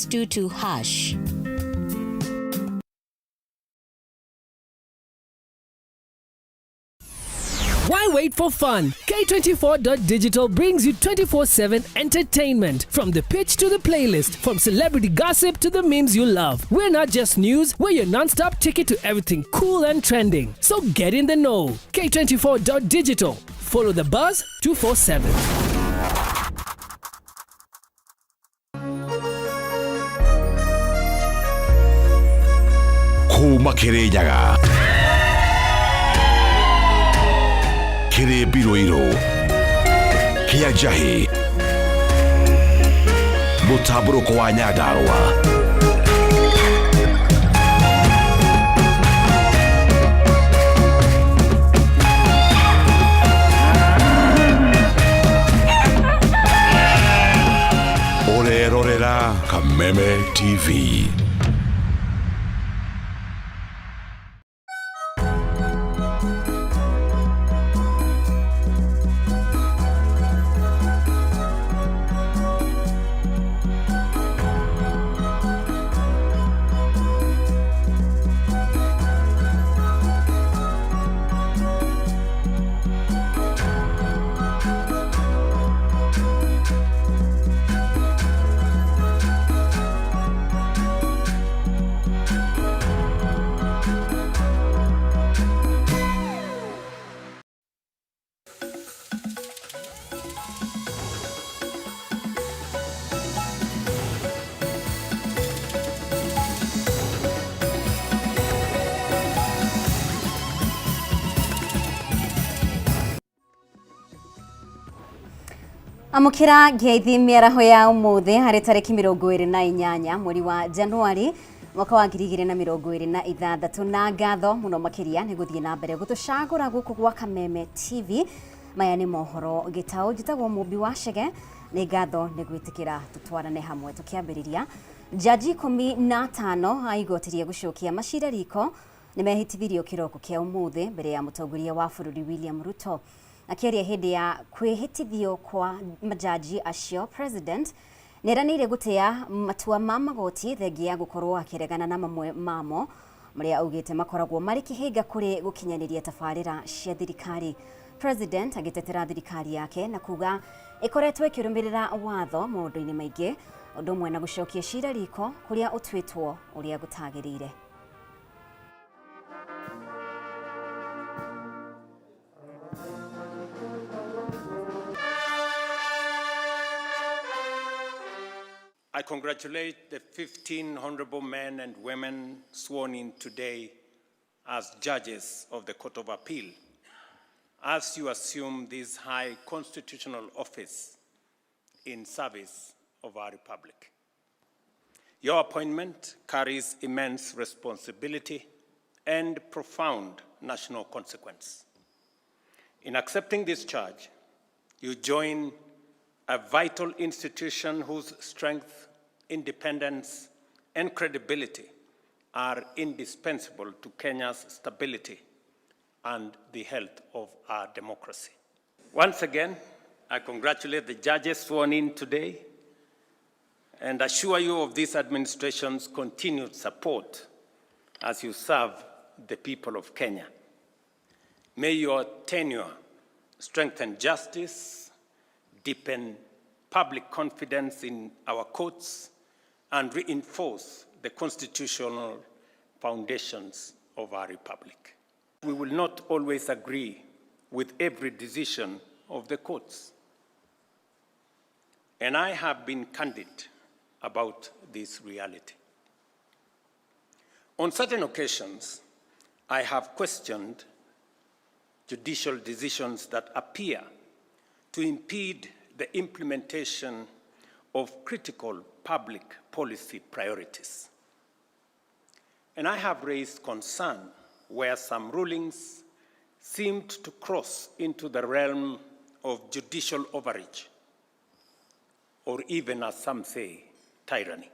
22#. Why wait for fun? K24.digital brings you 24/7 entertainment. From the pitch to the playlist, from celebrity gossip to the memes you love. We're not just news, we're your non-stop ticket to everything cool and trending. So get in the know. K24.digital. Follow the buzz 247. Kuma Kireyaga. Kire Biroiro Kia Jahi Mutaburo kwa Nyadarwa Orerorera Kameme TV. Amukira ngeithi miaraho ya umuthi hari tariki 28 mweri wa Januari mwaka wa 2026 na ngatho muno makiria ni guthie na mbere gutucagura guku gwa Kameme TV. Maya ni mohoro gitau jitagwo Mumbi wa Chege. Ni ngatho ni gwitikira tutwarane hamwe tukiambiriria. Jaji 15 aigotirie gucokia macira riko ni mehitithirio kiroko kia umuthi mbere ya mutongoria wa bururi William Ruto. Akiaria hindi ya kwihitithio kwa majaji acio, President neranire gutea matua ma magoti thengia gukorwo akiregana na mamwe mamo maria augite makoragwo mari kihinga kuri gukinyaniria tafarira cia thirikari. President agitetera thirikari yake na kuga ikoretwo ikirumirira watho maundu-ini maingi undu mwe na gucokia cira riko kuria utwitwo uria gutagirire. I congratulate the 15 honorable men and women sworn in today as judges of the Court of Appeal, as you assume this high constitutional office in service of our republic. Your appointment carries immense responsibility and profound national consequence. In accepting this charge, you join a vital institution whose strength, independence, and credibility are indispensable to Kenya's stability and the health of our democracy. Once again, I congratulate the judges sworn in today and assure you of this administration's continued support as you serve the people of Kenya. May your tenure strengthen justice, deepen public confidence in our courts, and reinforce the constitutional foundations of our republic. We will not always agree with every decision of the courts, and I have been candid about this reality. On certain occasions, I have questioned judicial decisions that appear to impede the implementation of critical public policy priorities. And I have raised concern where some rulings seemed to cross into the realm of judicial overreach, or even, as some say, tyranny.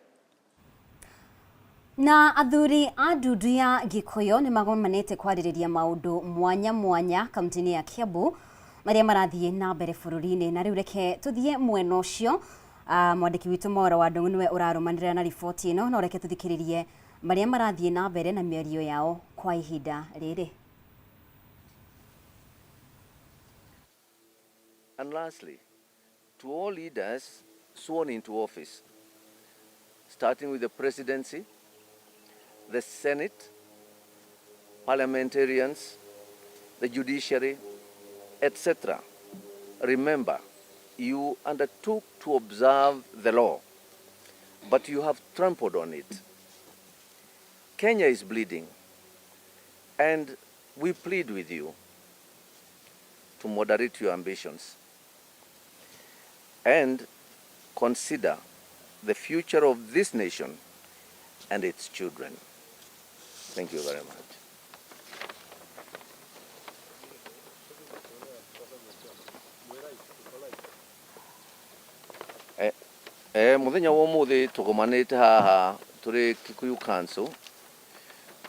Na athuri a ndundu ya Gikuyu ni magomanite kwaririria maundu mwanya mwanya kaunti-ini ya Kiambu maria marathie na mbere bururi-ini na riu reke tuthie mwena ucio mwandiki witũ Mwaura wa Ndung'u niwe ũrarumanĩrĩra na riboti ĩno, na reke tũthikĩrĩrie marĩa marathiĩ na mbere na mĩario yao kwa ihinda rĩrĩ. And lastly, to all leaders sworn into office, starting with the presidency, the Senate, parliamentarians, the judiciary, etc. Remember, you undertook to observe the law, but you have trampled on it. Kenya is bleeding, and we plead with you to moderate your ambitions and consider the future of this nation and its children. Thank you very much. Muthenya wa umuthi tugomanite haha turi Kikuyu Council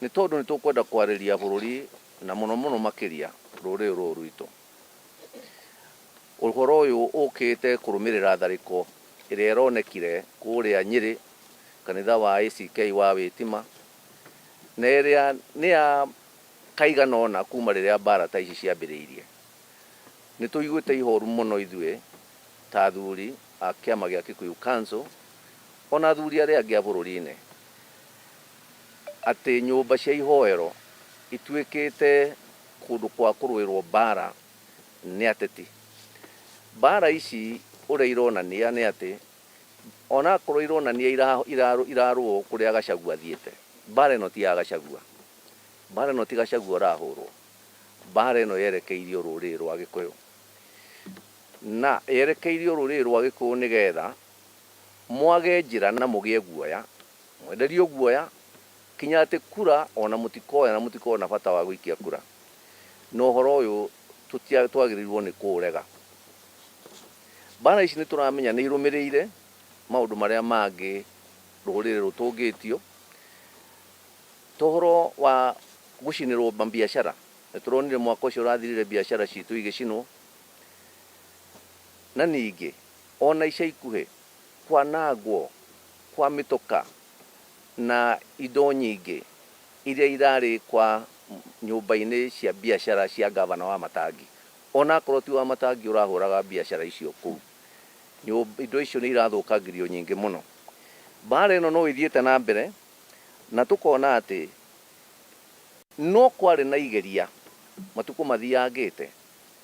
ni tondu ni tukwenda kwariria bururi na muno muno makiria ruri rwitu. Uhoro uyu ukite kurumirira thariko iria ironekire kuria Nyeri kanitha wa ACK wa Witima na iria ni ya kaiganona kuma riria mbara ta ici ciambiriirie. Ni tuiguite ihoru muno ithue ta athuri a kiama gia Kikuyu Council ona athuri aria angi a bururi-ini ati nyumba cia ihoero ituikite kundu kwa kuruirwo mbara ni ateti. Mbara ici uria ironania ni ati ona korwo ironania irarwo kuria Gachagua athiite, mbara ino ti ya Gachagua, mbara ino ti Gachagua urahurwo, mbara ino yerekeirio ruriri rwa Gikuyu na yerekeirio ruriri rwa Gikuyu nigetha mwage njira na mugie guoya, mwenderio guoya kinya ati kura ona mutikoya na mutikona bata wa guikia kura. No horo uyu twagirirwo ni kurega. Mbara ici ni turamenya ni irumiriire maundu maria mangi ruriri rutungitio. Tohoro wa gucinirwo biashara, turonire mwaka ucio urathirire biashara citu igicinwo na ningi ona ica ikuhe kwanangwo kwa mitoka na indo nyingi iria irari kwa nyumba-ini cia biashara cia gavana wa Matangi. Ona korwo ti wa Matangi urahuraga biashara icio kuu, indo icio ni irathukangirio nyingi muno. Mbara ino no ithiite na mbere na tukona ati no kwari na igeria matuko mathiangite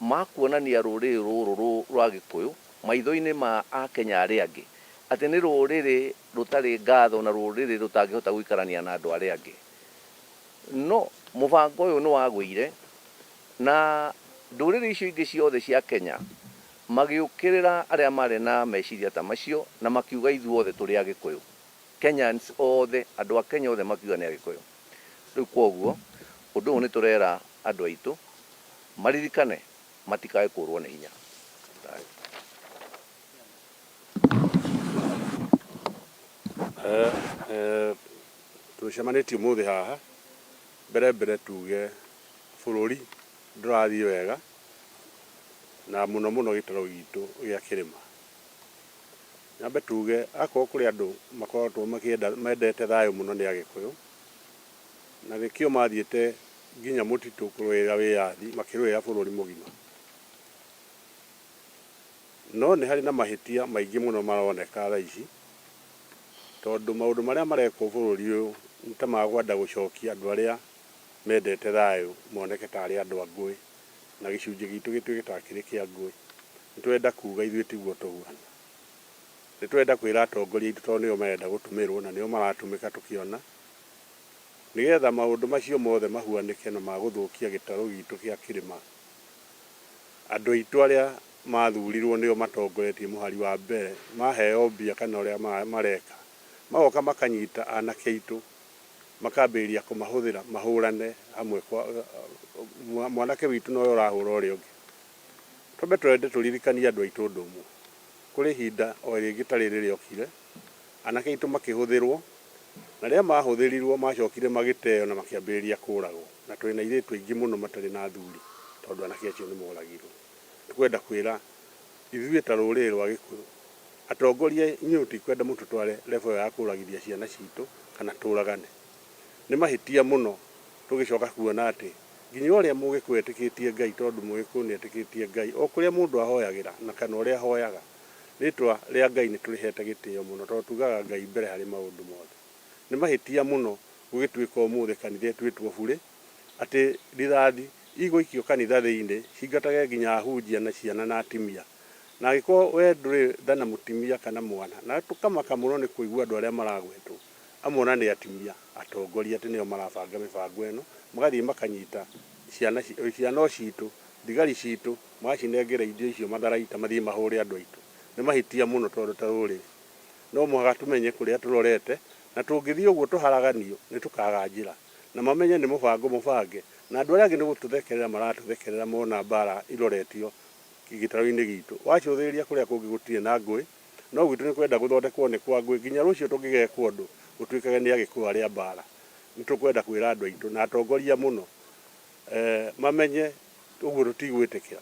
makuonania ruriri ruru rwa Gikuyu maitho-ini ma Akenya aria angi ati ni ruriri rutari ngatho na ruriri rutangihota guikarania na andu aria angi. No mubango uyu ni wagwire na nduriri icio ingi ciothe cia Kenya magiukirira aria mari na meciria ta macio na makiuga ithuothe turi a Gikuyu. Kenyans othe, andu a Kenya othe makiuga ni a Gikuyu. Riu kwoguo undu ni turera andu aitu maririkane matikae kurwo ni hinya. Tucemanitie umuthi haha mbere tuge bururi ndurathii wega na muno muno gitaro gitu gia kirima. Nyambe tuge akorwo kuri andu makoretwo mendete thayo muno ni a Gikuyu na gikio mathiete nginya mutitu kurwira wiyathi makirwira bururi mugima. No ni hari na mahitia maingi muno maroneka tha ici tondu maundu maria marekwo bururi uyu nta magwenda gucokia andu aria mendete thayo moneke tari andu angui na gicunji gitu gituike ta kiri kia ngui. Nitwenda kuga ithuĩ tiguo tuhuana. Nitwenda kwira atongoria itu tondu nio marenda gutumirwo na nio maratumika tukiona nigetha maundu macio mothe mahuanike na maguthukia gitaro gitu kia kirima. Andu aitu aria mathurirwo nio matongoretie muhari wa mbere maheo mbia kana uria mareka magoka makanyita anake aitu makambiria kumahuthira mahurane hamwe kwa mwanake witu no urahura uri ungi. Twambe twende turirikanie andu aitu undu umwe kuri hinda o ringi tari ririokire anake aitu makihuthirwo na ria mahuthirirwo macokire magiteo na makiambiriria kuragwo na twina iritu aingi muno matari na athuri tondu anake acio ni moragirwo. Tukwenda kwira ithuĩ ta ruriri rwa Gikuyu atongoria nyuti kwenda mutu tware level ya kuragithia ciana citu kana turagane ni mahitia muno tugicoka kuona ati nginya uria mugikweteketie Ngai tondu mugikuneteketie Ngai o kuria mundu ahoyagira na kana uria ahoyaga ritwa ria Ngai ni turihete gitio muno tondu tugaga Ngai mbere hari maundu mothe ni mahitia muno gugituika umuthe kanitha twitwo bure ati rithathi igũikio kanitha thiini cingatage nginya ahunjia na ciana na atimia na agiko we nduri thana mutimia kana mwana na tukamaka muno ni kuigua andu aria maragwetwo amona ni atimia atongoria ati nio marabanga mibango eno magathii makanyita ciana citu thigari citu macinengera indo icio matharaita mathii mahure andu aitu ni mahitia muno tondu ta ruri no muhaga tumenye kuria turorete na tungithii uguo tuharaganio ni tukaga njira na mamenye ni mubango mubange na andu aria ngi gututhekerera maratuthekerera mona bara iroretio gitaro-ini gitu wacuthiriria kuria kungi gutire na ngui no gwitu ni kwenda guthondekwo ni kwa ngui nginya rucio tungigekwo andu gutuikage ni agikuo aria bara ni tukwenda kwira andu aitu na atongoria muno mamenye uguo tutigwitikira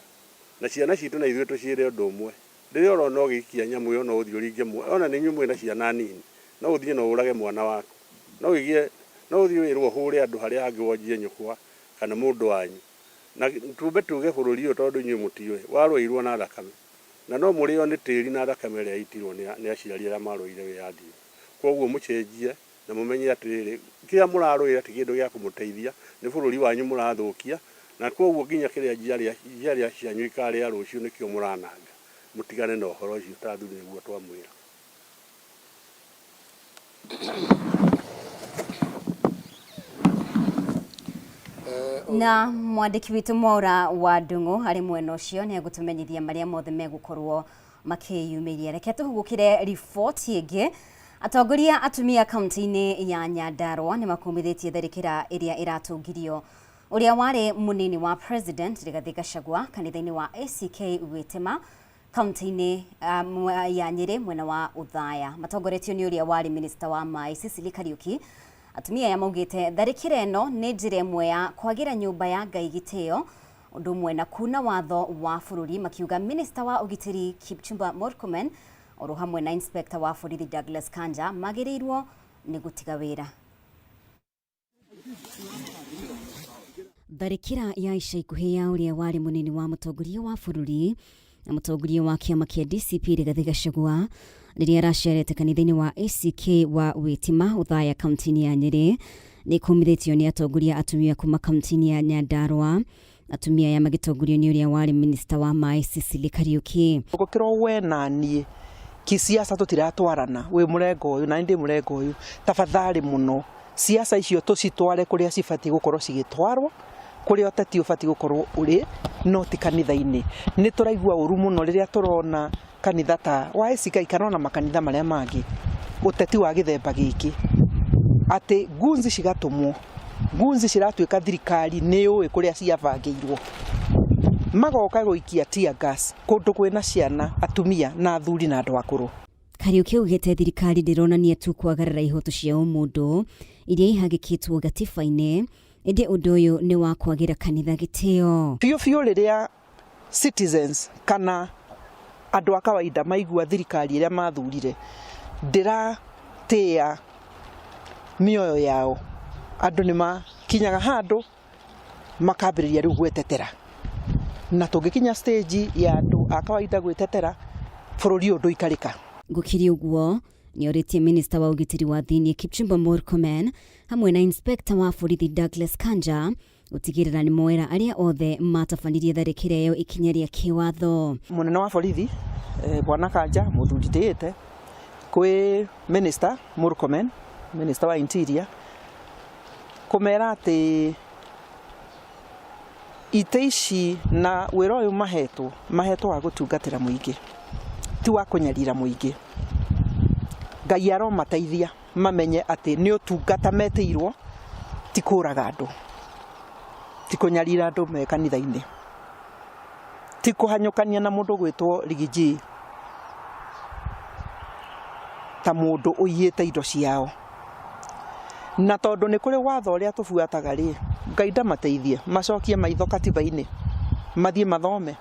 na ciana citu na ithuĩ tuciire undu umwe riria urona ugikia nyamu yo no uthii uringe ona ni nyumu na ciana nini no uthii no urage mwana waku no wigie no uthii wirwo hure andu haria hangi wonjie nyukwa kana mundu wanyu na tumbe tuge bururi uyu tondu nyu mutiwe warũirwo na thakame na no mũrĩo nĩ tĩri na thakame ĩrĩa itirwo nĩ aciari arĩa marũire wĩyathi koguo mũcenjie na mũmenye atĩrĩrĩ kĩrĩa mũrarũĩra ti kĩndũ gĩa kũmũteithia nĩ bũrũri wanyu mũrathũkia na koguo nginya kĩrĩa njiarĩa cianyu ikarĩa rũciũ nĩkĩo mũrananga mũtigane na ũhoro ũcio ta thuri nĩguo twamwĩra. Na mwandiki witu Mwaura wa Ndung'u hari mwena ucio ni agutumenyithia maria mothe megukorwo makiyumiria. Reke tuhugukire riboti ingi. Atongoria atumia kaunti-ini ya Nyandarua ni makumithitie tharikira iria iratungirio uria wari munini wa president Rigathi Gachagua kanitha-ini wa ACK Witima kaunti-ini ya Nyeri mwena wa Uthaya. Matongoretio ni uria wari minister wa mai Cecily Kariuki. Atumia ya maugite tharikira eno ni njira imwe ya kwagira nyumba ya Ngai gitio undu umwe na kuna watho wa bururi makiuga minister wa ugitiri Kipchumba Murkomen oro hamwe na inspector wa borithi Douglas Kanja magirirwo ni gutiga wira. Tharikira ya ica ikuhi ya uria wari munini wa mutongoria wa bururi na mutongoria wa kiama kia DCP Rigathi Gachagua riria aracerete kanitha-ini wa ACK wa Witima Uthaya kaunti-ini ya Nyeri ni kumithitio ni atongoria atumia kuma kaunti-ini ya Nyandarua. Atumia ya magitongorio ni uria wari minister wa mai Cecily Kariuki. Gukiro we nani kisiasa tutiratwarana we murengo uyu na ndi murengo uyu tafadhali muno siasa icio tucitware kuria cibati gukorwo cigitwarwo kuria oteti ubati gukorwo uri no ti kanitha-ini. Ni turaigua uru muno riria turona kanitha ta wa ACK kana na makanitha maria mangi uteti wa githemba giki ati gunzi cigatumwo gunzi ciratuika thirikari ni uwi kuria ciabangirwo magoka guikia tear gas kundu kwina ciana atumia na athuri na andu akuru. Kariuki ugite thirikari ndironania tu kwagarara ihoto cia umundu iria ihagikitwo gatiba-ini indi undu uyu ni wa kwagira kanitha gitio fiu riria citizens kana andu a kawaida maigua thirikari iria mathurire ndiratia mioyo yao andu ni makinyaga handu makambiriria riu gwetetera na tungikinya stage ya andu a kawaida gwetetera bururi undu ikarika. Gukiri uguo ni oritie minister wa ugitiri wa thiini Kipchumba Murkomen hamwe na inspector wa borithi Douglas Kanja utigirira ni moera aria othe matabanirie tharikira iyo ikinyaria kiwatho. Munene wa borithi bwana Kanja muthurite kwi minister Murkomen minister wa interior kumera ati iteici na wira uyu mahetwo wa gutungatira muingi ti wa kunyarira muingi. Ngai aromateithia mamenye ati ni utungata meteirwo ti kuraga andu ti kunyarira andu me kanitha-ini ti kuhanyukania na mundu gwitwo Rigiji ta mundu uyite indo ciao na tondu ni kuri watho uria tubuataga ri Ngai ndamateithie macokie maitho katiba-ini mathie mathome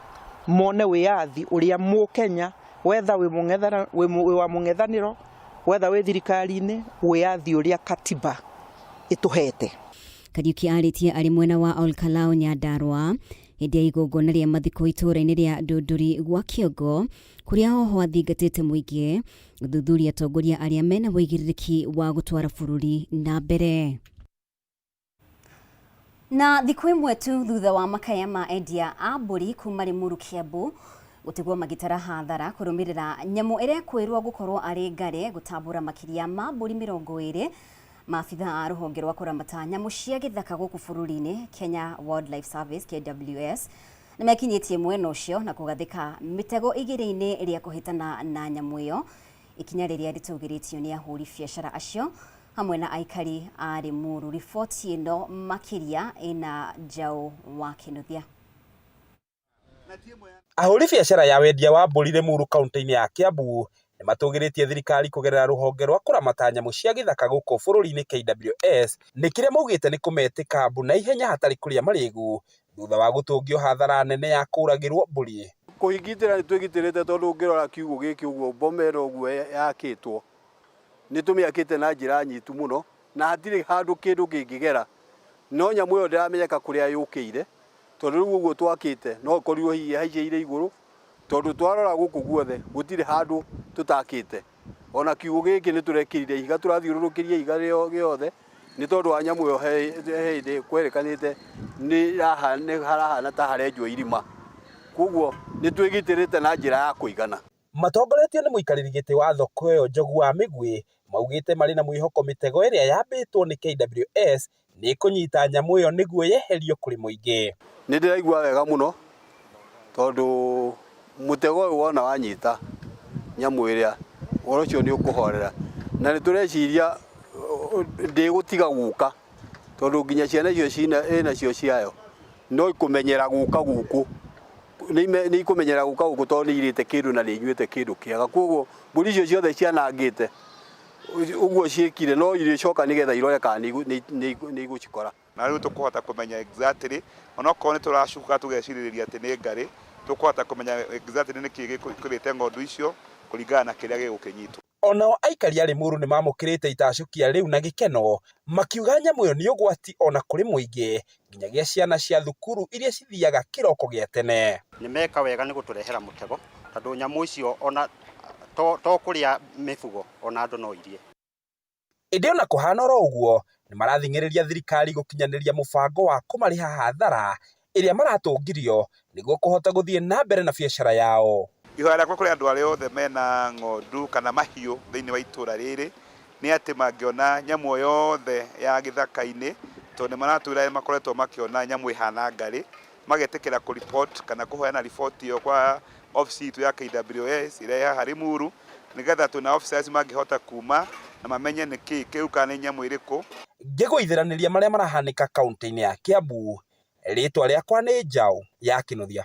mone wiathi uria Mukenya wetha wĩ wa mũng'ethanĩro, wetha wĩ thirikari-inĩ, wĩyathi ũrĩa katiba ĩtũhete. Kariuki arĩtie arĩ mwena wa Olkalau Nyandarua hĩndĩ ya igongona rĩa mathiko itũũra-inĩ rĩa Ndũndũri gwa Kĩongo, kũrĩa hoho athingatĩte mũingĩ gũthuthuria atongoria arĩa mena wĩigĩrĩrĩki wa gũtwara bũrũri na mbere. Na thikũ ĩmwe tu thutha wa makaya ma endia a mbũri kuma Limuru Kiambu gũtigwo magĩtara hathara kũrũmĩrĩra nyamũ ĩrĩa kwĩrwo gũkorwo arĩ ngare gũtambũra makĩria ma mbũri 20, maabitha a rũhonge rwa kũramata nyamũ cia gĩthaka gũkũ bũrũri-inĩ Kenya Wildlife Service KWS nĩ mekinyĩtie mwena ũcio na kũgathĩka mĩtego igĩrĩ-inĩ rĩa kũhĩtana na nyamũ ĩyo, ikinya rĩrĩa rĩtũgĩrĩtio nĩ ahũri biacara acio hamwe na aikari a Limuru. Riboti ĩno makĩria ĩna Njaũ wa Kĩnuthia. Ahũri biacara ya wendia wa mbũri Limuru kaunti-inĩ ya Kiambu nĩ matũgĩrĩtie thirikari kũgerera rũhonge rwa kũramata nyamũ cia gĩthaka gũkũ bũrũri-inĩ KWS nĩ kĩrĩa maugĩte nĩ kũmetĩka mbu na ihenya hatarĩ kũrĩa marĩgu thutha wa gũtũngio hathara nene ya kũragĩrwo mbũri. Kũhingitĩra nĩ twĩgitĩrĩte tondũ ũngĩrora kiugũ gĩkĩ ũguo bomero ũguo yakĩtwo nĩ tũmĩakĩte na njĩra nyitu mũno na hatirĩ handũ kĩndũ kĩngĩgera, no nyamũ ĩyo ndĩramenyeka kũrĩa yũkĩire tondũ rĩu ũguo twakĩte no korirwo hihi haicĩire igũrũ tondũ twarora gũkũ guothe gũtirĩ handũ tũtakĩte. Ona kiugũ gĩkĩ nĩ tũrekĩrire ihiga, tũrathiũrũrũkĩria ihiga rĩothe nĩ tondũ wa nyamũ ĩyo hĩndĩ kwerekanĩte nĩ harahana ta harenjwo irima, koguo nĩ twĩgitĩrĩte na njĩra ya kũigana. Matongoretio nĩ mũikarĩri gĩtĩ wa thoko ĩyo Njogu wa Mĩgwi maugĩte marĩ na mwĩhoko mĩtego ĩrĩa yambĩtwo nĩ KWS nĩ kũnyita nyamũ ĩyo nĩguo yeherio kũrĩ mũingĩ. Nĩ ndĩraigua wega mũno tondũ mũtego ũyũ wona wanyita nyamũ ĩrĩa ũhoro ũcio nĩ ũkũhorera, na nĩ tũreciria ndĩgũtiga gũka tondũ nginya ciana icio nacio ciayo no ikũmenyera gũka gũkũ, nĩ ikũmenyera gũka gũkũ tondũ nĩ irĩte kĩndũ na nĩ inyuĩte kĩndũ kĩega, koguo mbũri icio ciothe cianangĩte ũguo ciĩkire no irĩcoka nĩgetha irore kana nĩ igũcikora. Na rĩu tũkũhota kũmenya exactly onokorwo nĩ tũracuka tũgecirĩrĩria atĩ nĩ ngari, tũkũhota kũmenya exactly nĩ kĩĩ gĩkũrĩte ng'ondu icio kũringana na kĩrĩa gĩgũkĩnyitwo. Onao aikari a Limuru nĩ mamũkĩrĩte itacukia rĩu na gĩkeno makiuga nyamũ ĩyo nĩ ũgwati ona kũrĩ mũingĩ nginyagia ciana cia thukuru iria cithiaga kĩroko gĩa tene. Nĩ meka wega nĩ gũtũrehera mũtego tondũ nyamũ icio ona to kũrĩa mĩfugo ona andũ no irie. Ĩndĩ ona kũhana oro ũguo nĩ marathing'ĩrĩria thirikari gũkinyanĩria mũbango wa kũmarĩha hathara ĩrĩa maratũngirio nĩguo kũhota gũthiĩ na mbere na biacara yao. Ihoya rĩakwa kũrĩ andũ arĩa othe mena ng'ondu kana mahiũ thĩinĩ wa itũra rĩrĩ nĩ atĩ mangĩona nyamũ yothe ya gĩthaka-inĩ tondũ nĩ maratwĩra makoretwo makĩona nyamũ ihana ngarĩ magetĩkĩra kũripoti kana kũheana riboti ĩyo kwa ofici itũ ya KWS ĩrĩa haha Limuru nĩgetha twĩna officers mangĩhota kuma na mamenye nĩ kĩĩ kĩu kana nĩ nyamũ ĩrĩkũ. Ngĩgũithĩranĩria marĩa marahanĩka kaunti-inĩ ya Kiambu, rĩtwa rĩakwa nĩ Njaũ ya Kĩnuthia.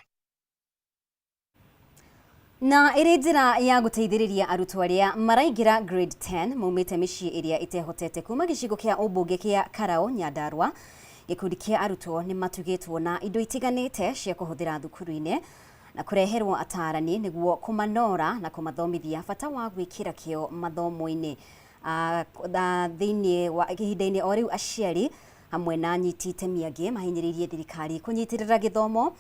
Na ĩrĩ njĩra ya gũteithĩrĩria arutwo arĩa maraingĩra grade 10 maumĩte mĩciĩ ĩrĩa ĩtehotete kuma gĩcigo kĩa ũmbunge kĩa Karau Nyandarua, gĩkundi kĩa arutwo nĩ matugĩtwo na indo itiganĩte cia kũhũthĩra thukuru-inĩ na kũreherwo atarani nĩguo kũmanora na kũmathomithia bata wa gwĩkĩra kĩo mathomo-inĩ. Thĩinĩ wa ihinda-inĩ o rĩu aciari hamwe na anyiti itemi angĩ mahinyĩrĩirie thirikari kũnyitĩrĩra gĩthomo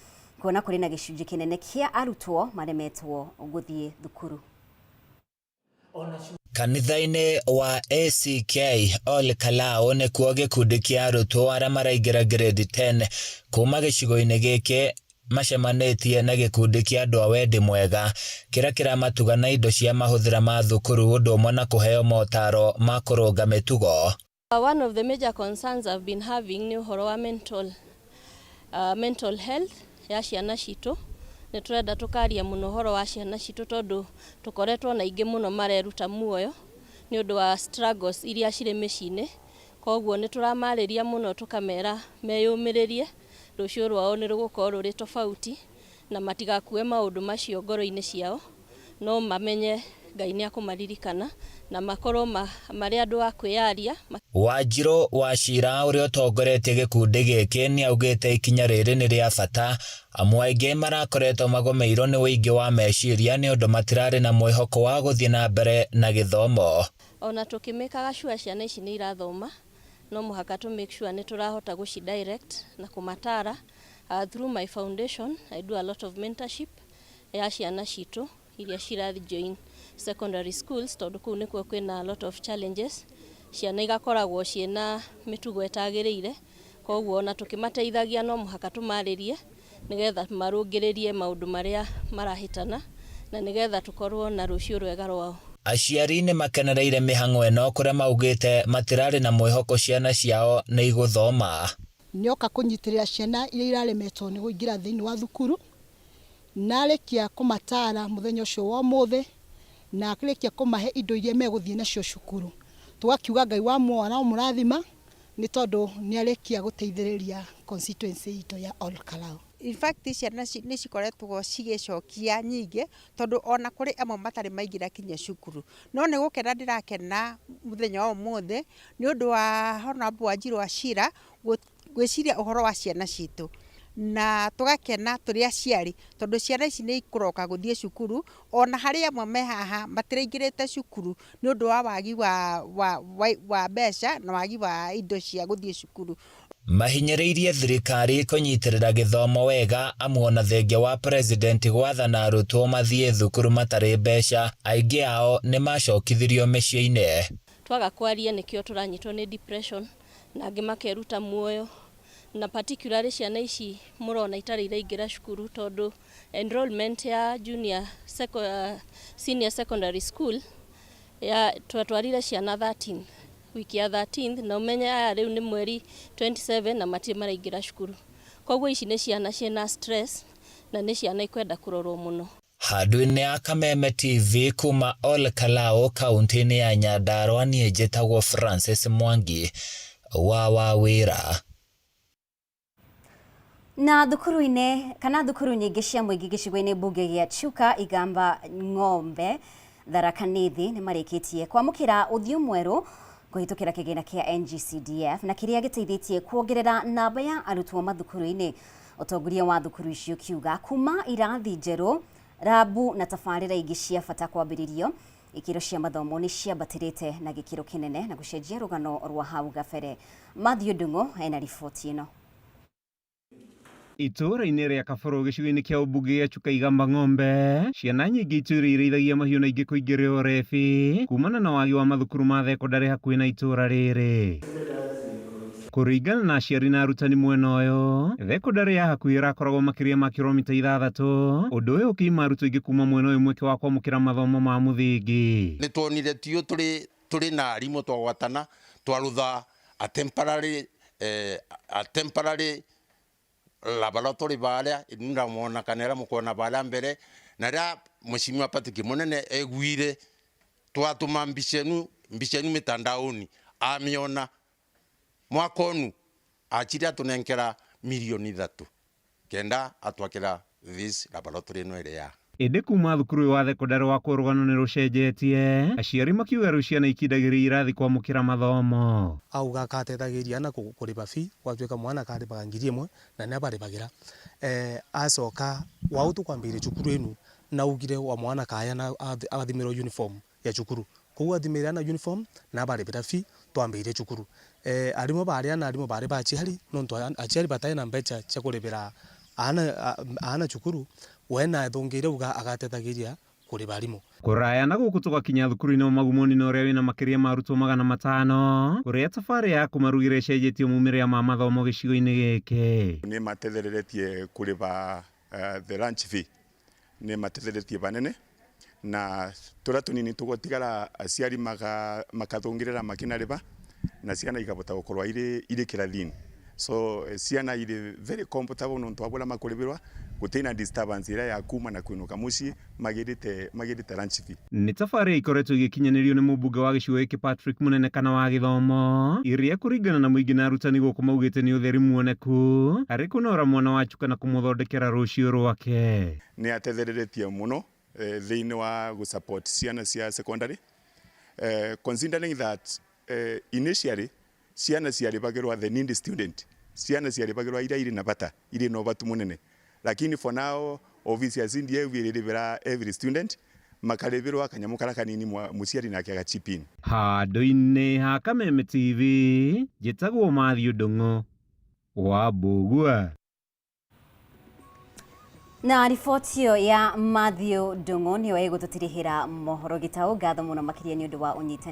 kuona kũrĩ na gĩcunjĩ kĩnene kĩa arutwo maremetwo gũthiĩ thukuru. Kanitha-inĩ wa ACK Olkalau nĩkuo gĩkundi kĩa arutwo arĩa maraingĩra grade 10 kuma gĩcigo-inĩ gĩkĩ macemanĩtie na gĩkundi kĩa andũ a wendi mwega kĩrĩa kĩramatuga na indo cia mahũthĩra ma thukuru ũndũ ũmwe na kũheo motaro ma kũrũnga mĩtugo. One of the major concerns I've been having ni ũhoro wa mental health ya ciana citũ. Nĩ tũrenda tũkaria mũno ũhoro wa ciana citũ tondũ tũkoretwo na ingĩ mũno mareruta muoyo nĩ ũndũ wa struggles iria cirĩ mĩciĩ-inĩ, koguo nĩ tũramarĩria mũno tũkamera meyũmĩrĩrie rũciũ rwao nĩ rũgũkorwo rũrĩ tofauti na matigakue maũndũ macio ngoro-inĩ ciao, no mamenye Ngai nĩ akũmaririkana na makorwo marĩ andũ a kwĩyaria. Wanjirũ wa Cira ũrĩa ũtongoretie gĩkundi gĩkĩ nĩ augĩte ikinya rĩrĩ nĩ rĩa bata amu aingĩ marakoretwo magomeirwo nĩ ũingĩ wa meciria nĩ ũndũ matirarĩ na mwĩhoko wa gũthiĩ na mbere na gĩthomo. Ona tũkĩmĩkaga sure ciana ici nĩ irathoma, no mũhaka to make sure nĩ tũrahota gũci direct na kũmatara. Through my foundation I do a lot of mentorship ya ciana citũ iria cirathi join secondary schools, tondũ kũu nĩkuo kwĩna a lot of challenges. Ciana igakoragwo ciĩna mĩtugo ĩtagĩrĩire, koguo ona tũkĩmateithagia no mũhaka tũmarĩrie nĩgetha marũngĩrĩrie maũndũ marĩa marahĩtana na nĩgetha tũkorwo na rũciũ rwega rwao. Aciari nĩ makenereire mĩhang'o ĩno kũrĩa maugĩte matirarĩ na mwĩhoko ciana ciao nĩ igũthoma. Nĩoka kũnyitĩrĩra ciana iria iraremetwo nĩ kũingĩra thĩinĩ wa thukuru, na arĩkia kũmatara mũthenya ũcio wa ũmũthĩ na arĩkia kũmahe indo iria megũthiĩ nacio cukuru. Tugakiuga Ngai wa mwana mũrathima nĩ tondũ nĩ arĩkia gũteithĩrĩria constituency itũ ya Ol Kalou. In fact ciana nĩ cikoretwo cigĩcokia nyingĩ tondũ ona kũrĩ amwe matarĩ maingĩra kinya cukuru. No nĩ gũkena ndĩrakena mũthenya wa ũmũthĩ nĩ ũndũ wa Honorable Wanjirũ wa Cira gwĩciria ũhoro wa ciana citũ. Na tũgakena tũrĩ aciari tondũ ciana ici nĩ ikũroka gũthiĩ cukuru, ona harĩ amwe me haha matiraingĩrĩte cukuru nĩ ũndũ wa wagi wa mbeca na wagi wa indo cia gũthiĩ cukuru. Mahinyĩrĩirie thirikari kũnyitĩrĩra gĩthomo wega amu ona thengia wa president gwathana arutwo mathiĩ thukuru matarĩ mbeca, aingĩ ao nĩ macokithirio mĩciĩ-inĩ. Twaga kwaria nĩkĩo tũranyitwo nĩ depression na angĩ makeruta muoyo, na particularly ciana ici mũrona itarĩ iraingĩra cukuru tondũ enrollment ya senior secondary school ya twatwarire ciana 13 wiki ya 13 na umenye aya rĩu nĩ mweri 27 na matirĩ maraingĩra cukuru. Koguo ici nĩ ciana ciĩna stress na nĩ ciana ikwenda kũrorwo mũno. Handũ-inĩ ya Kameme TV kuma Ol Kalou kaunti-inĩ ya Nyandarua, niĩ njĩtagwo Francis Mwangi wa Wawĩra. Na thukuru-inĩ kana thukuru nyingĩ cia mũingĩ gĩcigo-inĩ mbunge gĩa Chuka, Igamba, Ng'ombe, Tharaka Nithi nĩ marĩkĩtie kwamũkĩra ũthiũ mwerũ kũhĩtũkĩra kĩgĩna kĩa NGCDF na kĩrĩa gĩteithĩtie kuongerera namba ya arutwo mathukuru-inĩ. Ũtongoria wa thukuru icio kiuga kuma irathi njerũ, rabu na tabarĩra ingĩ cia bata kwambĩrĩrio, ikĩro cia mathomo nĩ ciambatĩrĩte na gĩkĩro kĩnene na gũcenjia rũgano rwa hau gabere. Matthew Ndung'u ena riboti ĩno. Itũra-inĩ rĩa Kabũrũ gĩcigo-inĩ kĩa ũmbunge gĩa Chuka, Igamba, Ng'ombe, ciana nyingĩ itũra irĩithagia mahiũ na ingĩ kũingĩrĩrwo rebi kumana na wagi wa mathukuru ma thekondarĩ hakuhĩ na itũra rĩrĩ. Kũringana na aciari na arutani mwena ũyũ, thekondarĩ ya hakuhĩ ĩrakoragwo makĩria ma kilomita 6, ũndũ ũyũ ũkĩima arutwo aingĩ kuma mwena ũyũ mweke wa kwamũkĩra mathomo ma mũthingi. Nĩ tuonire tio tũrĩ na arimũ twagwatana twarutha a temporary laboratory baria inunda mona kanera mukona bala mbere na ra mheshimiwa Patrick Munene egwire twatuma mbicenu mitandaoni amiona mwakonu achiria tunenkera milioni 3 kenda atwakira this laboratory no ere ya ĩndĩ kuma thukuru wa thekondarĩ wa kũrũgano nĩ rũcenjetie, aciari makiuga rĩu ciana ikindagĩrĩria irathi kwamũkĩra mathomo. Auga akateithagĩria na kũrĩha fee gwatuĩka mwana akarĩhaga 1,000 na nĩ abarĩhagĩra. Acoka wao tũkwambĩrĩria cukuru ĩno na ugire wa mwana kaya na athimĩrwo uniform ya cukuru. Koguo athimĩra na uniform na abarĩhĩra fee twambĩrĩria cukuru. Arimũ barĩa na arimũ barĩ baciari no aciari batarĩ na mbeca cia kũrĩhĩra ana cukuru wena thongere uga agateithagĩria kũrĩ barimũ. Kũraya na gũkũ tũgakinya thukuru-inĩ wa Magumoni na ũrĩa wĩna makĩria ma arutwo 500 ũrĩa tabarĩ ya kũmarugĩra ĩcenjetie maumĩrĩra ma mathomo gĩcigo-inĩ gĩkĩ. Nĩ matethereretie kũrĩha the lunch fee, nĩ matethereretie banene na tũrĩa tũnini tũgotigara aciari makathongĩrĩra makinarĩba na ciana ikabota gũkorwo irĩ kĩrathi-inĩ. So ciana irĩ very comfortable no twabula makuribirwa gutena disturbance ira ya kuma na kwinuka muci magirite lunch fee. Nĩ tabarĩ ikoretwo igĩkinyanĩrio nĩ mũmbunge wa gĩcigo gĩkĩ Patrick Munene kana wa gĩthomo, iria kũringana na mũingĩ na arutani gũkũ maugĩte nĩ ũtheri muoneku harĩ kũnora mwana wa Chuka na kũmũthondekera rũciũ rwake. Nĩ atethereretie mũno thĩinĩ wa gũsupport ciana cia secondary considering that initially ciana ciarĩbagĩrwo the needy student, ciana ciarĩbagĩrwo iria irĩ na bata, irĩ na ũbatu mũnene, lakini for now office ya CDF ĩrĩbĩra every student makarĩbĩrwo akanyamũ karĩa kanini mũciari nake agachipin. Handũ-inĩ ha Kameme TV njĩtagwo Matthew Ndung'u wa Mbũgua. Na riboti iyo ya Matthew Ndung'u niyo ĩgũtũtirihĩra mohoro gĩtaũ. Ngatho mũno makĩria nĩ ũndũ wa ũnyitani.